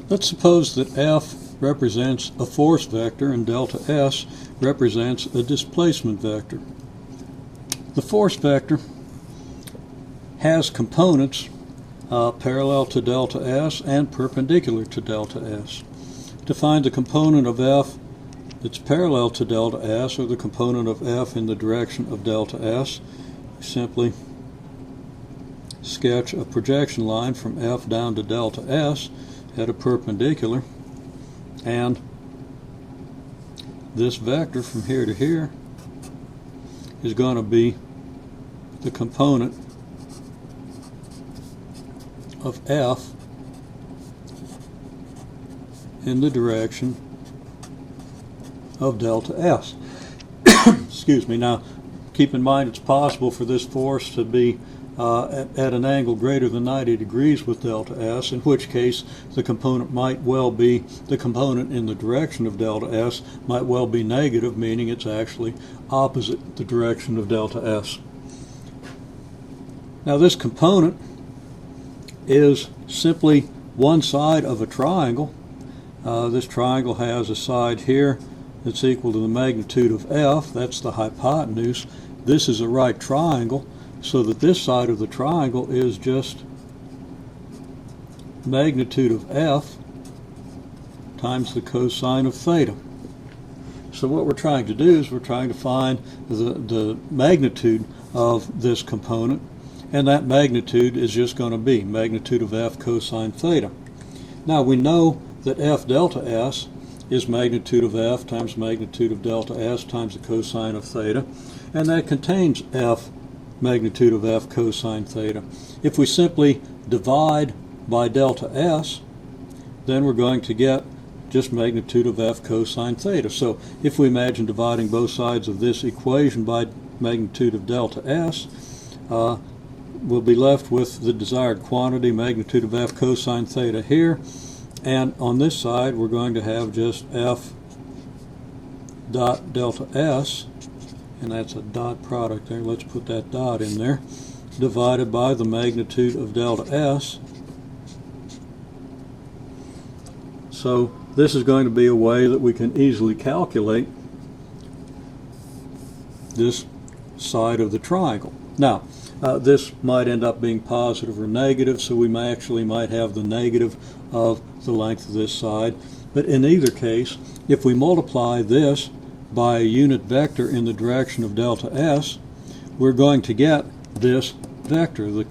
Let's suppose that F represents a force vector and delta S represents a displacement vector. The force vector has components parallel to delta S and perpendicular to delta S. To find the component of F that's parallel to delta S, or the component of F in the direction of delta S, simply sketch a projection line from F down to delta S at a perpendicular, and this vector from here to here is going to be the component of F in the direction of delta S. Excuse me. Now, keep in mind it's possible for this force to be at an angle greater than 90 degrees with delta S, in which case the component might well be, the component in the direction of delta S might well be negative, meaning it's actually opposite the direction of delta S. Now, this component is simply one side of a triangle. This triangle has a side here that's equal to the magnitude of F. That's the hypotenuse. This is a right triangle, so that this side of the triangle is just magnitude of F times the cosine of theta. So what we're trying to do is we're trying to find the magnitude of this component, and that magnitude is just going to be magnitude of F cosine theta. Now, we know that F delta S is magnitude of F times magnitude of delta S times the cosine of theta, and that contains F magnitude of F cosine theta. If we simply divide by delta S, then we're going to get just magnitude of F cosine theta. So if we imagine dividing both sides of this equation by magnitude of delta S, we'll be left with the desired quantity, magnitude of F cosine theta here, and on this side we're going to have just F dot delta S, and that's a dot product there. Let's put that dot in there, divided by the magnitude of delta S. So this is going to be a way that we can easily calculate this side of the triangle. Now, this might end up being positive or negative, so we might have the negative of the length of this side. But in either case, if we multiply this by a unit vector in the direction of delta S, we're going to get this vector, the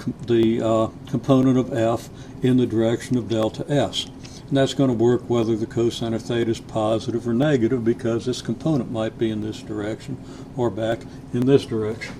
component of F in the direction of delta S. And that's going to work whether the cosine of theta is positive or negative, because this component might be in this direction or back in this direction.